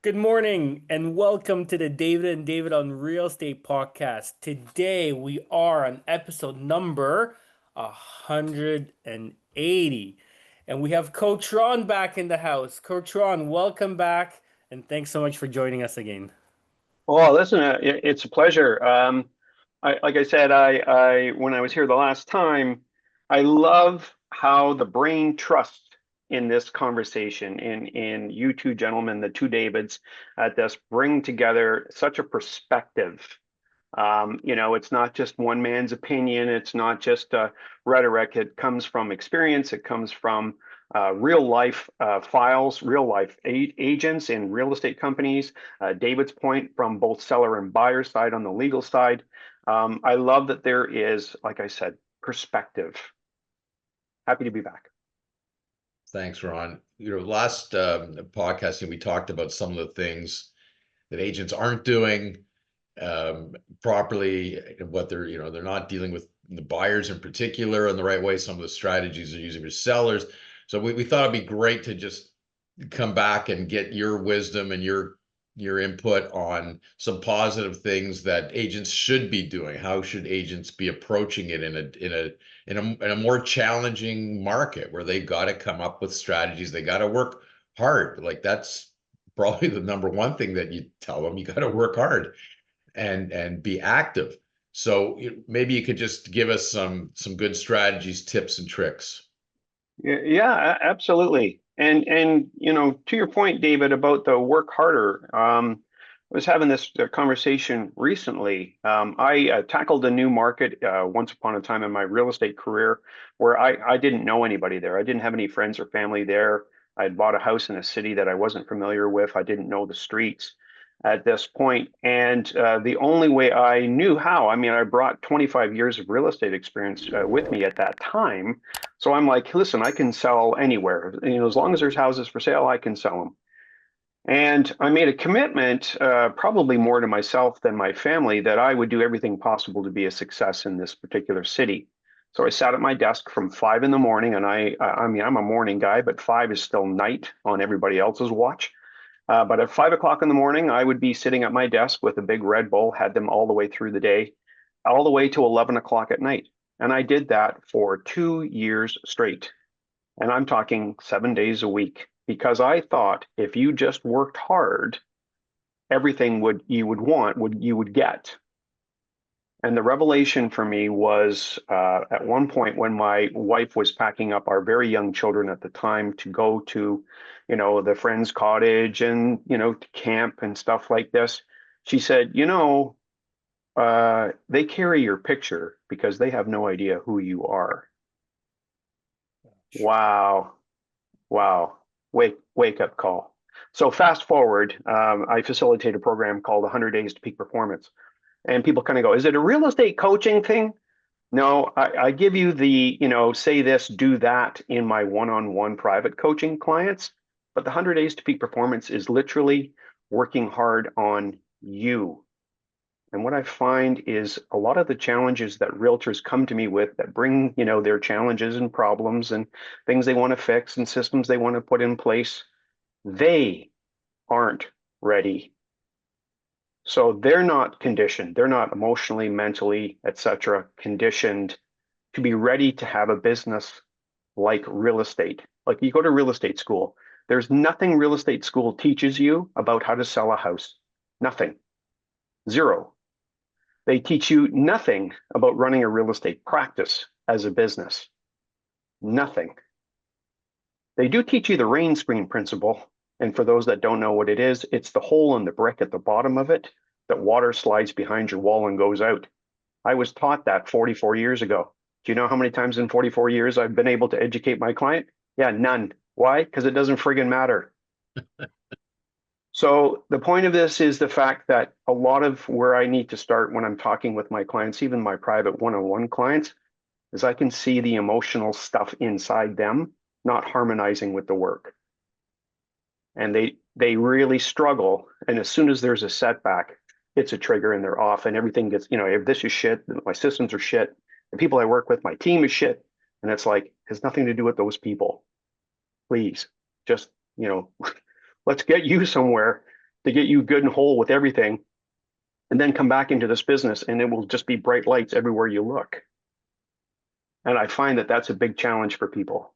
Good morning and welcome to the David and David on Real Estate podcast. Today we are on episode number 180 and we have Coach Ronn back in the house. Coach Ronn, welcome back and thanks so much for joining us again. Oh, listen, it's a pleasure. Like I said, when I was here the last time, I love how the brain trusts in this conversation. In you two gentlemen, the two Davids at this, bring together such a perspective. It's not just one man's opinion. It's not just rhetoric. It comes from experience. It comes from real life files, real life agents in real estate companies. David's point from both seller and buyer side on the legal side. I love that there is, like I said, perspective. Happy to be back. Thanks, Ron. Last podcasting, we talked about some of the things that agents aren't doing properly, what they're not dealing with the buyers in particular in the right way. Some of the strategies they're using for sellers. So we thought it'd be great to just come back and get your wisdom and your input on some positive things that agents should be doing. How should agents be approaching it in a more challenging market where they got to come up with strategies? They got to work hard. Like that's probably the number one thing that you tell them. You got to work hard and be active. So maybe you could just give us some good strategies, tips, and tricks. Yeah, absolutely. And to your point, David, about the work harder. I was having this conversation recently. I tackled a new market once upon a time in my real estate career where I didn't know anybody there. I didn't have any friends or family there. I had bought a house in a city that I wasn't familiar with. I didn't know the streets at this point. And the only way I knew how, I mean, I brought 25 years of real estate experience with me at that time. So I'm like, listen, I can sell anywhere. As long as there's houses for sale, I can sell them. And I made a commitment, probably more to myself than my family, that I would do everything possible to be a success in this particular city. So I sat at my desk from 5 in the morning, and I mean, I'm a morning guy, but 5 is still night on everybody else's watch. But at 5 o'clock in the morning, I would be sitting at my desk with a big Red Bull, had them all the way through the day, all the way to 11 o'clock at night. And I did that for 2 years straight. And I'm talking 7 days a week because I thought if you just worked hard, everything you would want you would get. And the revelation for me was at one point when my wife was packing up our very young children at the time to go to, the friend's cottage and, to camp and stuff like this. She said, they carry your picture because they have no idea who you are. Wow. Wow. Wake up call. So fast forward, I facilitate a program called 100 Days to Peak Performance. And people kind of go, is it a real estate coaching thing? No, I give you the, say this, do that in my one-on-one private coaching clients. But the 100 Days to Peak Performance is literally working hard on you. And what I find is a lot of the challenges that realtors come to me with that bring, their challenges and problems and things they want to fix and systems they want to put in place, they aren't ready. So they're not conditioned. They're not emotionally, mentally, etc., conditioned to be ready to have a business like real estate. Like you go to real estate school, there's nothing real estate school teaches you about how to sell a house. Nothing. Zero. They teach you nothing about running a real estate practice as a business. Nothing. They do teach you the rain screen principle. And for those that don't know what it is, it's the hole in the brick at the bottom of it that water slides behind your wall and goes out. I was taught that 44 years ago. Do you know how many times in 44 years I've been able to educate my client? Yeah, none. Why? Because it doesn't friggin' matter. So the point of this is the fact that a lot of where I need to start when I'm talking with my clients, even my private one-on-one clients, is I can see the emotional stuff inside them not harmonizing with the work. And they really struggle. And as soon as there's a setback, it's a trigger and they're off and everything gets, if this is shit, my systems are shit, the people I work with, my team is shit. And it's like, it has nothing to do with those people. Please, just, let's get you somewhere to get you good and whole with everything, and then come back into this business and it will just be bright lights everywhere you look. And I find that that's a big challenge for people.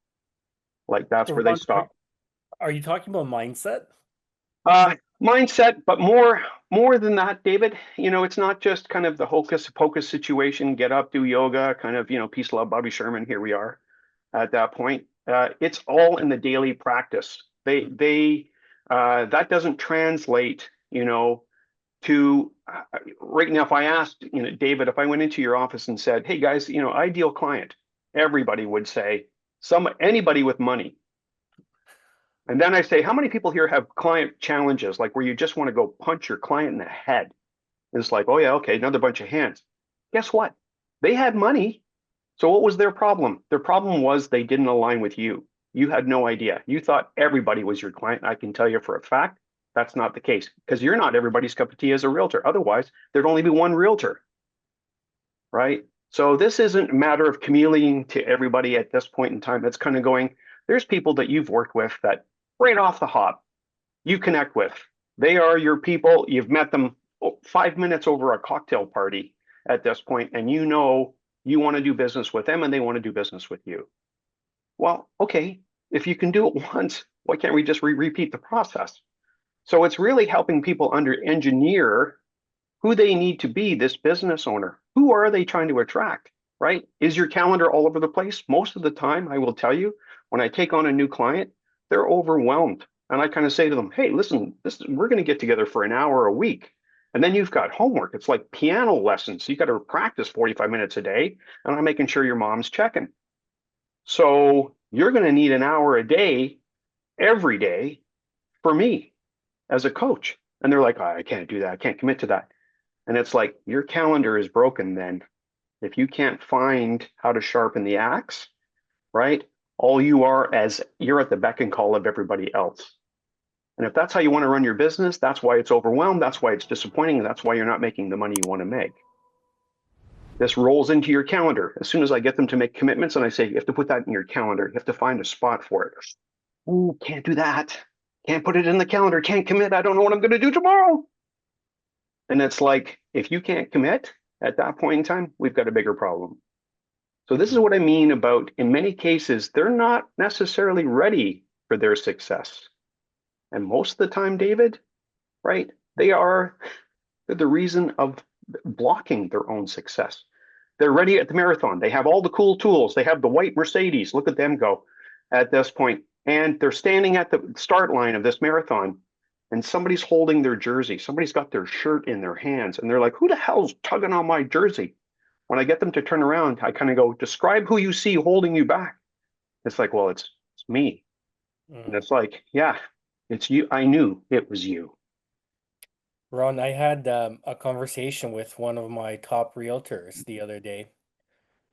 Like that's So where they Ron, stop. are you talking about mindset? Mindset, but more than that, David. It's not just kind of the hocus pocus situation. Get up, do yoga, kind of peace, love, Bobby Sherman. Here we are at that point. It's all in the daily practice. They that doesn't translate, to right now. If I asked, David, if I went into your office and said, "Hey guys, ideal client," everybody would say anybody with money. And then I say, how many people here have client challenges, like where you just want to go punch your client in the head? And it's like, oh yeah, okay, another bunch of hands. Guess what? They had money. So what was their problem? Their problem was they didn't align with you. You had no idea. You thought everybody was your client. I can tell you for a fact that's not the case, because you're not everybody's cup of tea as a realtor. Otherwise, there'd only be one realtor, right? So this isn't a matter of chameleoning to everybody at this point in time. It's kind of going, there's people that you've worked with that right off the hop you connect with. They are your people. You've met them 5 minutes over a cocktail party at this point, and you want to do business with them and they want to do business with you. Well, okay, if you can do it once, why can't we just repeat the process? So it's really helping people under engineer who they need to be, this business owner. Who are they trying to attract, right? Is your calendar all over the place? Most of the time, I will tell you, when I take on a new client, they're overwhelmed. And I kind of say to them, hey, listen, we're going to get together for an hour a week. And then you've got homework. It's like piano lessons. You got to practice 45 minutes a day. And I'm making sure your mom's checking. So you're going to need an hour a day every day for me as a coach. And they're like, oh, I can't do that. I can't commit to that. And it's like, your calendar is broken then. If you can't find how to sharpen the axe, right? All you are as you're at the beck and call of everybody else. And if that's how you want to run your business, that's why it's overwhelmed. That's why it's disappointing. That's why you're not making the money you want to make. This rolls into your calendar. As soon as I get them to make commitments and I say, you have to put that in your calendar, you have to find a spot for it. Oh, can't do that. Can't put it in the calendar. Can't commit. I don't know what I'm going to do tomorrow. And it's like, if you can't commit at that point in time, we've got a bigger problem. So this is what I mean about, in many cases, they're not necessarily ready for their success. And most of the time, David, right, they're the reason of blocking their own success. They're ready at the marathon. They have all the cool tools. They have the white Mercedes. Look at them go at this point. And they're standing at the start line of this marathon and somebody's holding their jersey. Somebody's got their shirt in their hands and they're like, who the hell's tugging on my jersey? When I get them to turn around, I kind of go, describe who you see holding you back. It's like, well, it's me. And it's like, yeah, it's you. I knew it was you. Ron, I had a conversation with one of my top realtors the other day,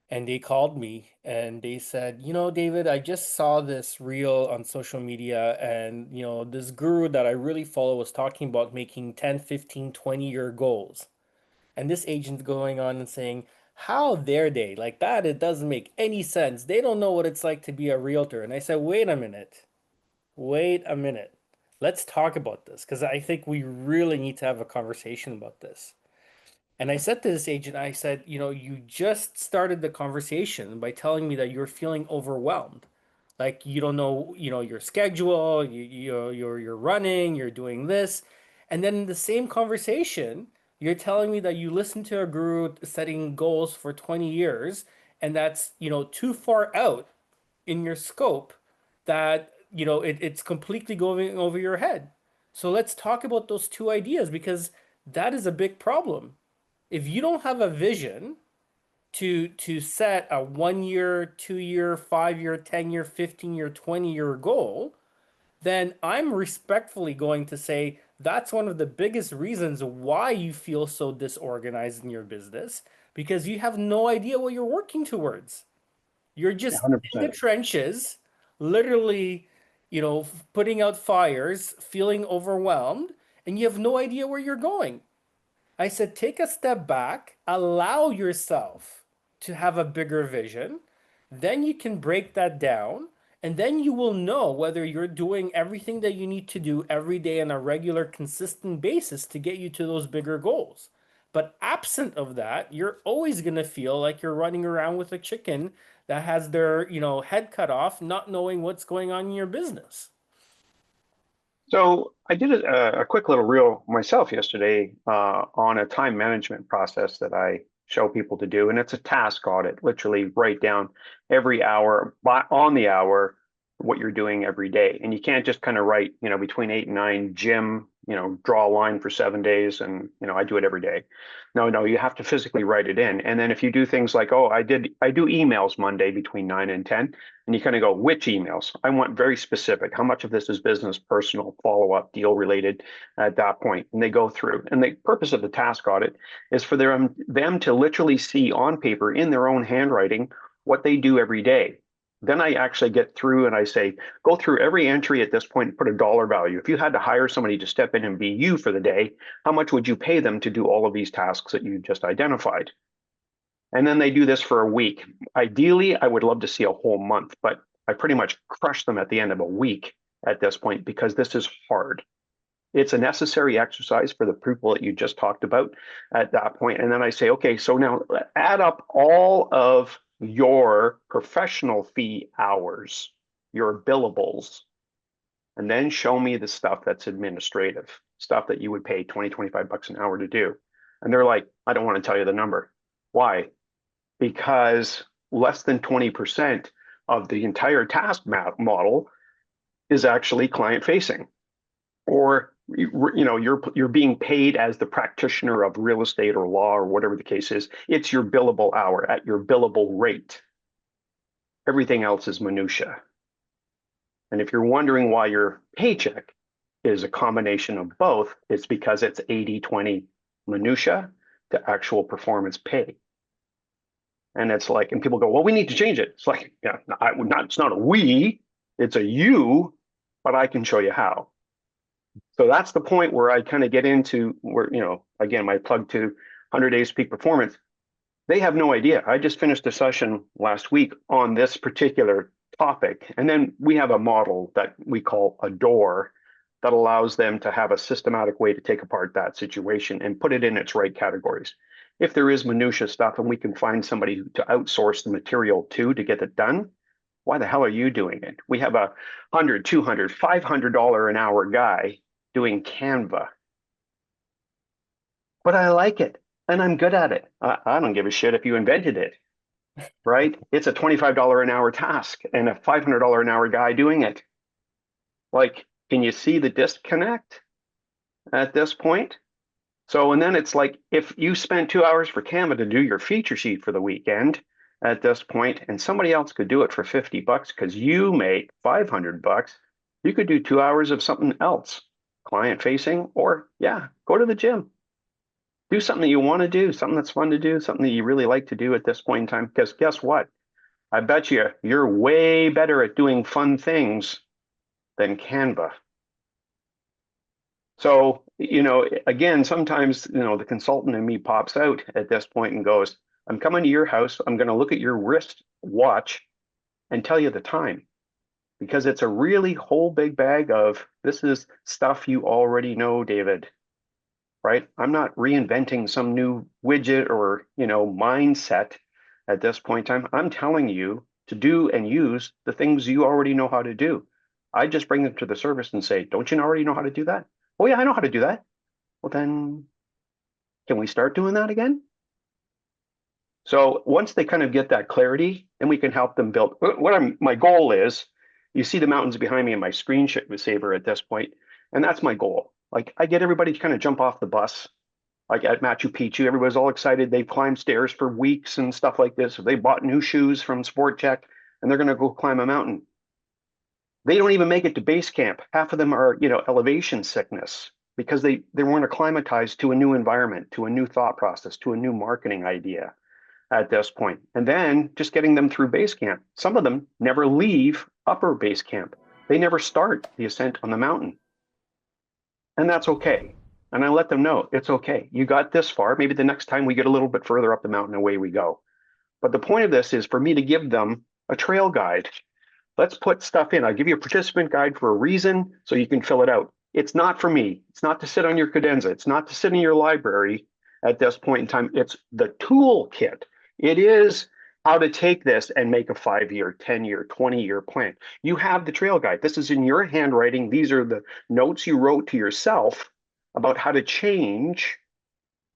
and they called me and they said, David, I just saw this reel on social media, and, this guru that I really follow was talking about making 10, 15, 20-year goals. And this agent's going on and saying, how dare they? Like that, it doesn't make any sense. They don't know what it's like to be a realtor. And I said, wait a minute. Wait a minute. Let's talk about this because I think we really need to have a conversation about this. And I said to this agent, I said, you just started the conversation by telling me that you're feeling overwhelmed. Like you don't know, your schedule, you're running, you're doing this. And then in the same conversation, you're telling me that you listened to a guru setting goals for 20 years, and that's, too far out in your scope that, it's completely going over your head. So let's talk about those two ideas because that is a big problem. If you don't have a vision to set a 1 year, 2 year, 5 year, 10 year, 15 year, 20-year goal, then I'm respectfully going to say that's one of the biggest reasons why you feel so disorganized in your business because you have no idea what you're working towards. You're just in the 100%. trenches, literally, putting out fires, feeling overwhelmed, and you have no idea where you're going. I said, take a step back, allow yourself to have a bigger vision. Then you can break that down And then you will know whether you're doing everything that you need to do every day on a regular, consistent basis to get you to those bigger goals. But absent of that, you're always going to feel like you're running around with a chicken that has their, head cut off, not knowing what's going on in your business. So I did a quick little reel myself yesterday on a time management process that I show people to do, and it's a task audit. Literally, write down every hour on the hour what you're doing every day, and you can't just kind of write, between 8 and 9, gym, draw a line for 7 days, and I do it every day. No, no, you have to physically write it in, and then if you do things like, oh, I do emails Monday between 9 and 10. And you kind of go, which emails? I want very specific. How much of this is business, personal, follow-up, deal related at that point? And they go through. And the purpose of the task audit is for them to literally see on paper in their own handwriting what they do every day. Then I actually get through and I say, go through every entry at this point and put a dollar value. If you had to hire somebody to step in and be you for the day, how much would you pay them to do all of these tasks that you just identified? And then they do this for a week. Ideally, I would love to see a whole month, but I pretty much crush them at the end of a week at this point because this is hard. It's a necessary exercise for the people that you just talked about at that point. And then I say, okay, so now add up all of your professional fee hours, your billables, and then show me the stuff that's administrative, stuff that you would pay 20, 25 bucks an hour to do. And they're like, I don't want to tell you the number. Why? Because less than 20% of the entire task model is actually client facing, or you're being paid as the practitioner of real estate or law or whatever the case is. It's your billable hour at your billable rate. Everything else is minutia. And if you're wondering why your paycheck is a combination of both, it's because it's 80-20 minutia to actual performance pay. And it's like, and people go, well, we need to change it. It's like, yeah, it's not a we, it's a you, but I can show you how. So that's the point where I kind of get into where, again, my plug to 100 days peak performance. They have no idea. I just finished a session last week on this particular topic. And then we have a model that we call a door that allows them to have a systematic way to take apart that situation and put it in its right categories. If there is minutia stuff and we can find somebody to outsource the material to get it done, why the hell are you doing it? We have a $100, $200, $500 an hour guy doing Canva, but I like it and I'm good at it. I don't give a shit if you invented it, right? It's a $25 an hour task and a $500 an hour guy doing it. Like, can you see the disconnect at this point? So, and then it's like, if you spent 2 hours for Canva to do your feature sheet for the weekend at this point, and somebody else could do it for 50 bucks because you make 500 bucks, you could do 2 hours of something else, client facing, or yeah, go to the gym. Do something that you want to do, something that's fun to do, something that you really like to do at this point in time. Because guess what? I bet you're way better at doing fun things than Canva. So, again, sometimes, the consultant in me pops out at this point and goes, I'm coming to your house. I'm going to look at your wrist watch and tell you the time because it's a really whole big bag of this is stuff you already know, David, right? I'm not reinventing some new widget or, mindset at this point in time. I'm telling you to do and use the things you already know how to do. I just bring them to the service and say, don't you already know how to do that? Oh yeah, I know how to do that. Well, then can we start doing that again? So once they kind of get that clarity, then we can help them build. My goal is, you see the mountains behind me in my screen saver at this point, and that's my goal. Like I get everybody to kind of jump off the bus. Like at Machu Picchu, everybody's all excited. They've climbed stairs for weeks and stuff like this. Or they bought new shoes from Sport Check, and they're going to go climb a mountain. They don't even make it to base camp. Half of them are, elevation sickness because they weren't acclimatized to a new environment, to a new thought process, to a new marketing idea at this point. And then just getting them through base camp. Some of them never leave upper base camp. They never start the ascent on the mountain. And that's okay. And I let them know it's okay. You got this far. Maybe the next time we get a little bit further up the mountain, away we go. But the point of this is for me to give them a trail guide Let's put stuff in. I'll give you a participant guide for a reason so you can fill it out. It's not for me. It's not to sit on your cadenza. It's not to sit in your library at this point in time. It's the toolkit. It is how to take this and make a 5-year, 10-year, 20-year plan. You have the trail guide. This is in your handwriting. These are the notes you wrote to yourself about how to change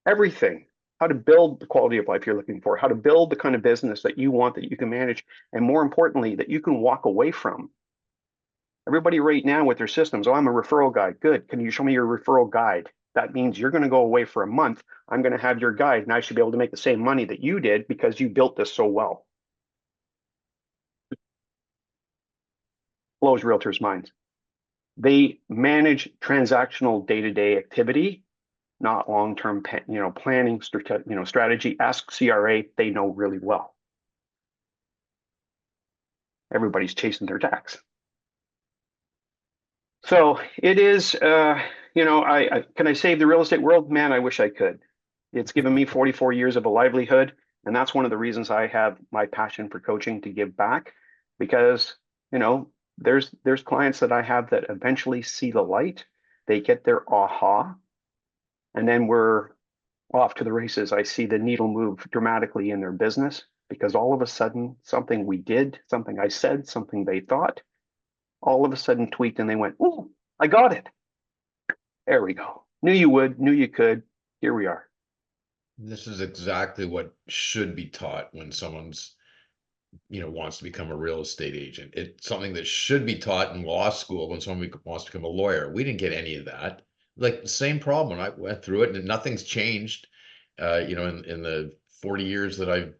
everything, how to build the quality of life you're looking for, how to build the kind of business that you want, that you can manage, and more importantly, that you can walk away from. Everybody right now with their systems, oh, I'm a referral guy. Good. Can you show me your referral guide? That means you're going to go away for a month. I'm going to have your guide, and I should be able to make the same money that you did because you built this so well. Blows realtors' minds. They manage transactional day-to-day activity, not long-term, planning, strategy. Ask CRA; they know really well. Everybody's chasing their tax. So it is, can I save the real estate world? Man, I wish I could. It's given me 44 years of a livelihood, and that's one of the reasons I have my passion for coaching, to give back, because there's clients that I have that eventually see the light, they get their aha, and then we're off to the races. I see the needle move dramatically in their business because all of a sudden something we did, something I said, something they thought, all of a sudden tweaked, and they went, "Oh, I got it. There we go. Knew you would, knew you could. Here we are." This is exactly what should be taught when someone's, wants to become a real estate agent. It's something that should be taught in law school when someone wants to become a lawyer. We didn't get any of that. Like the same problem. I went through it and nothing's changed. In the 40 years that I've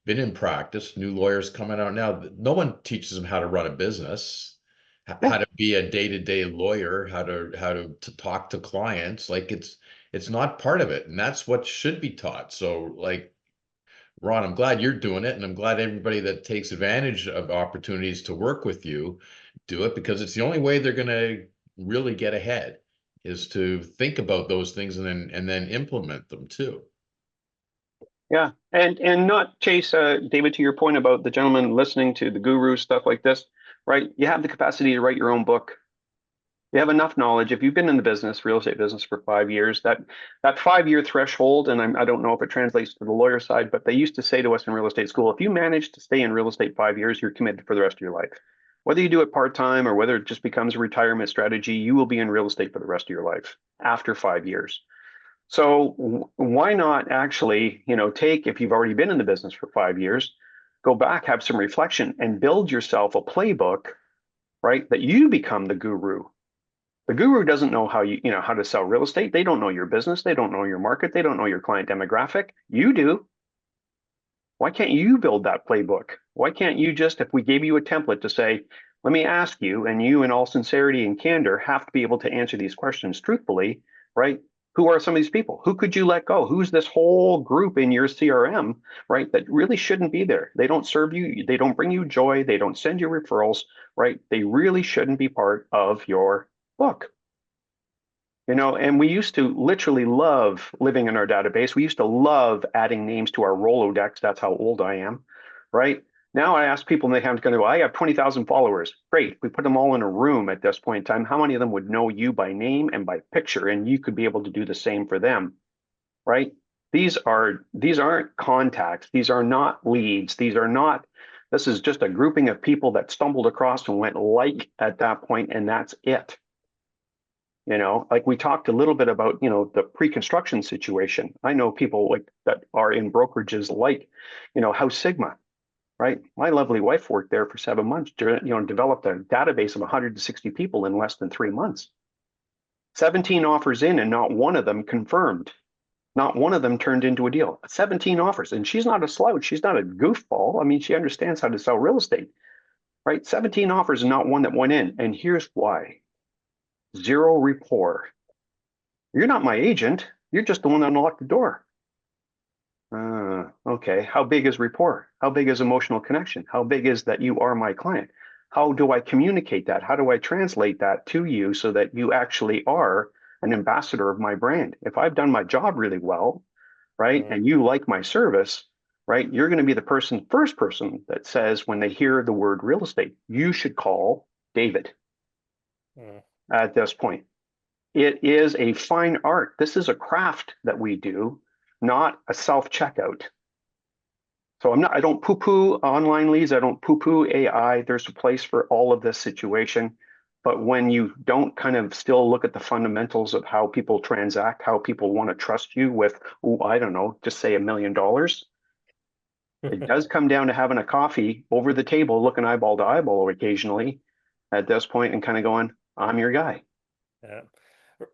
been in practice, new lawyers coming out now, no one teaches them how to run a business, Yeah, how to be a day-to-day lawyer, how to talk to clients. Like it's not part of it. And that's what should be taught. So like, Ron, I'm glad you're doing it, and I'm glad everybody that takes advantage of opportunities to work with you do it, because it's the only way they're going to really get ahead, is to think about those things and then implement them too. yeah, and not chase, David, to your point about the gentleman listening to the guru stuff like this, right? You have the capacity to write your own book. You have enough knowledge. If you've been in the business, real estate business, for 5 years, that 5-year threshold, and I don't know if it translates to the lawyer side, but they used to say to us in real estate school, if you manage to stay in real estate 5 years, you're committed for the rest of your life. Whether you do it part-time or whether it just becomes a retirement strategy, you will be in real estate for the rest of your life after 5 years. So why not actually, take, if you've already been in the business for 5 years, go back, have some reflection, and build yourself a playbook, right? That you become the guru. The guru doesn't know how to sell real estate. They don't know your business. They don't know your market. They don't know your client demographic. You do. Why can't you build that playbook? Why can't you just, if we gave you a template to say, let me ask you, and you in all sincerity and candor have to be able to answer these questions truthfully, right? Who are some of these people? Who could you let go? Who's this whole group in your CRM, right? That really shouldn't be there. They don't serve you. They don't bring you joy. They don't send you referrals, right? They really shouldn't be part of your book. And we used to literally love living in our database. We used to love adding names to our Rolodex. That's how old I am, right? Now I ask people, and they have to go, I have 20,000 followers. Great. We put them all in a room at this point in time. How many of them would know you by name and by picture? And you could be able to do the same for them, right? These aren't contacts. These are not leads. This is just a grouping of people that stumbled across and went like at that point, and that's it. Like we talked a little bit about, the pre-construction situation. I know people like that are in brokerages like, House Sigma, right? My lovely wife worked there for 7 months, developed a database of 160 people in less than 3 months. 17 offers in, and not one of them confirmed. Not one of them turned into a deal. 17 offers. And she's not a slouch. She's not a goofball. I mean, she understands how to sell real estate, right? 17 offers and not one that went in. And here's why. Zero rapport. You're not my agent. You're just the one that unlocked the door. Okay. How big is rapport? How big is emotional connection? How big is that you are my client? How do I communicate that? How do I translate that to you so that you actually are an ambassador of my brand? If I've done my job really well, right, Mm. and you like my service, right? You're going to be the first person that says when they hear the word real estate, you should call David Mm. at this point. It is a fine art. This is a craft that we do, not a self-checkout. So I don't poo-poo online leads. I don't poo-poo AI. There's a place for all of this situation. But when you don't kind of still look at the fundamentals of how people transact, how people want to trust you with, oh, I don't know, just say $1 million, it does come down to having a coffee over the table, looking eyeball to eyeball occasionally at this point and kind of going, I'm your guy. Yeah.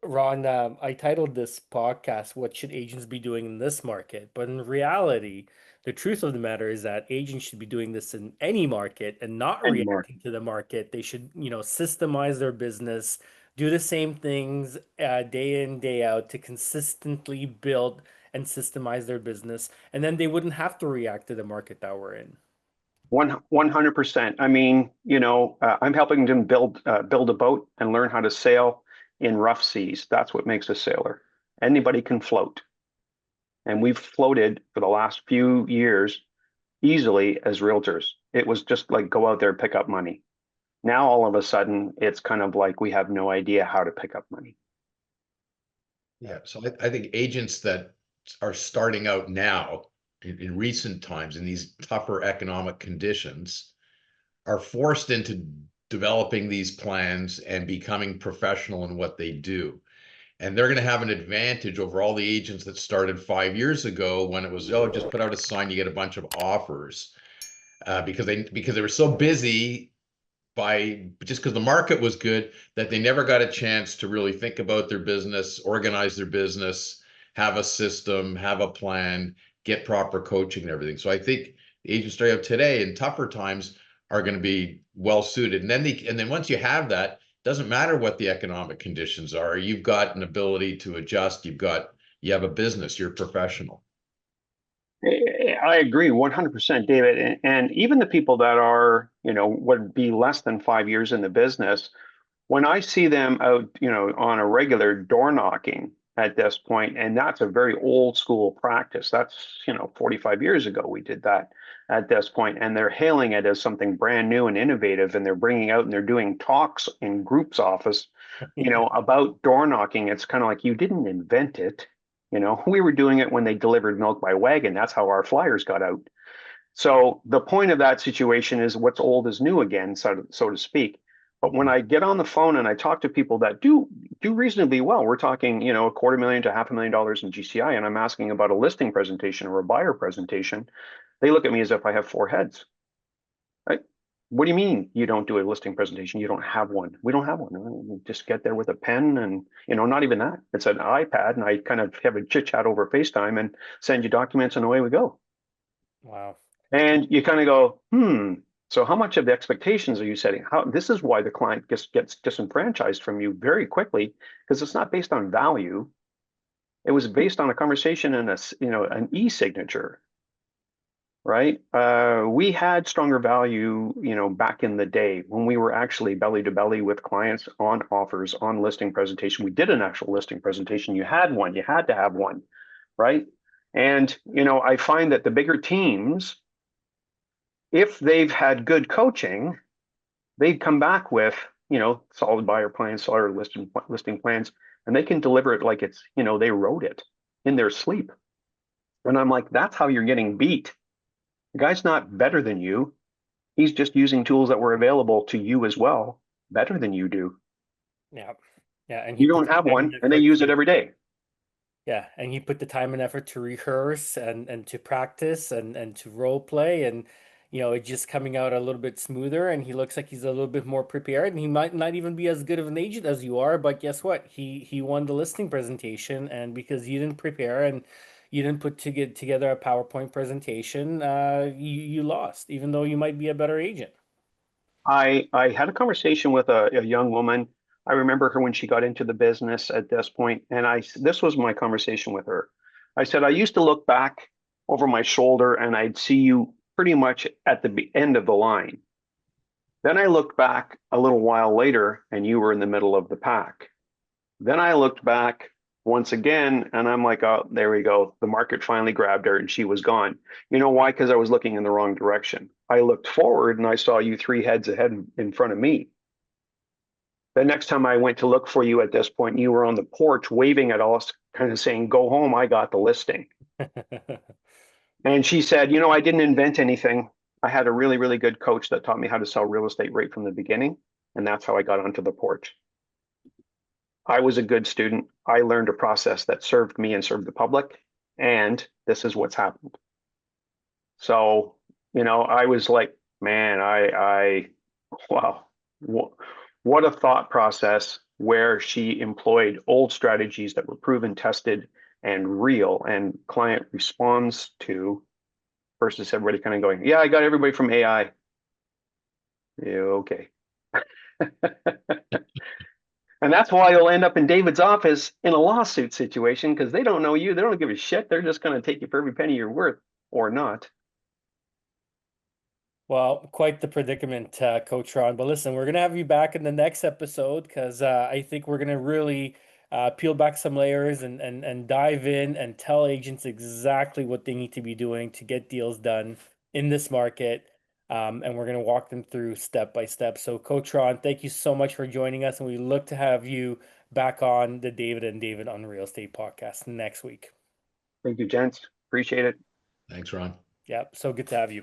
Ron, I titled this podcast, What Should Agents Be Doing in This Market? But in reality, the truth of the matter is that agents should be doing this in any market and not Anymore. reacting to the market. They should, systemize their business, do the same things day in, day out to consistently build and systemize their business. And then they wouldn't have to react to the market that we're in. 100%. I mean, I'm helping them build a boat and learn how to sail in rough seas. That's what makes a sailor. Anybody can float. And we've floated for the last few years easily as realtors. It was just like go out there and pick up money. Now all of a sudden it's kind of like we have no idea how to pick up money. Yeah, so I think agents that are starting out now in recent times in these tougher economic conditions are forced into developing these plans and becoming professional in what they do. And they're going to have an advantage over all the agents that started 5 years ago when it was, oh, just put out a sign, you get a bunch of offers. Because they were so busy by just because the market was good that they never got a chance to really think about their business, organize their business, have a system, have a plan, get proper coaching and everything. So I think the agents starting out today in tougher times are going to be well suited. And then once you have that, doesn't matter what the economic conditions are, you've got an ability to adjust. You have a business, you're a professional. I agree 100%, David. And even the people that are, would be less than 5 years in the business, when I see them out, on a regular door knocking at this point, and that's a very old school practice. That's, 45 years ago we did that at this point, and they're hailing it as something brand new and innovative, and they're bringing out and they're doing talks in groups office, about door knocking. It's kind of like you didn't invent it. We were doing it when they delivered milk by wagon. That's how our flyers got out. So the point of that situation is what's old is new again, so to speak. But when I get on the phone and I talk to people that do reasonably well, we're talking, a $250,000 to $500,000 in GCI, and I'm asking about a listing presentation or a buyer presentation, they look at me as if I have four heads. Right? What do you mean you don't do a listing presentation? You don't have one. We don't have one. We just get there with a pen and, not even that. It's an iPad, and I kind of have a chit chat over FaceTime and send you documents, and away we go. Wow. And you kind of go, so how much of the expectations are you setting? This is why the client gets disenfranchised from you very quickly, because it's not based on value. It was based on a conversation and an e-signature, right? We had stronger value, back in the day when we were actually belly to belly with clients on offers, on listing presentation. We did an actual listing presentation. You had one, you had to have one, right? And, I find that the bigger teams, if they've had good coaching, they'd come back with, solid buyer plans, solid listing plans, and they can deliver it like it's, they wrote it in their sleep. And I'm like, that's how you're getting beat. The guy's not better than you. He's just using tools that were available to you as well, better than you do. Yeah. Yeah. And he You put don't the have time and one, and they effort use it to every day. Yeah, and he put the time and effort to rehearse and to practice and to role play and it's just coming out a little bit smoother and he looks like he's a little bit more prepared and he might not even be as good of an agent as you are, but guess what? He won the listing presentation and because you didn't prepare and you didn't put to get together a PowerPoint presentation, you lost, even though you might be a better agent. I had a conversation with a young woman. I remember her when she got into the business at this point, and this was my conversation with her. I said, I used to look back over my shoulder and I'd see you pretty much at the end of the line. Then I looked back a little while later and you were in the middle of the pack. Then I looked back once again. And I'm like, oh, there we go. The market finally grabbed her and she was gone. You know why? Because I was looking in the wrong direction. I looked forward and I saw you 3 heads ahead in front of me. The next time I went to look for you at this point, you were on the porch waving at us, kind of saying, go home, I got the listing. And she said, you know, I didn't invent anything. I had a really, really good coach that taught me how to sell real estate right from the beginning. And that's how I got onto the porch. I was a good student. I learned a process that served me and served the public. And this is what's happened. So, you know, I was like, man, wow, what a thought process where she employed old strategies that were proven, tested, and real, and client responds to versus everybody kind of going, yeah, I got everybody from AI. Yeah, okay. And that's why you'll end up in David's office in a lawsuit situation because they don't know you. They don't give a shit. They're just going to take you for every penny you're worth or not. Well, quite the predicament, Coach Ron. But listen, we're going to have you back in the next episode because I think we're going to really peel back some layers and dive in and tell agents exactly what they need to be doing to get deals done in this market. And we're going to walk them through step by step. So, Coach Ron, thank you so much for joining us. And we look to have you back on the David and David on Real Estate podcast next week. Thank you, gents. Appreciate it. Thanks, Ron. Yeah, so good to have you.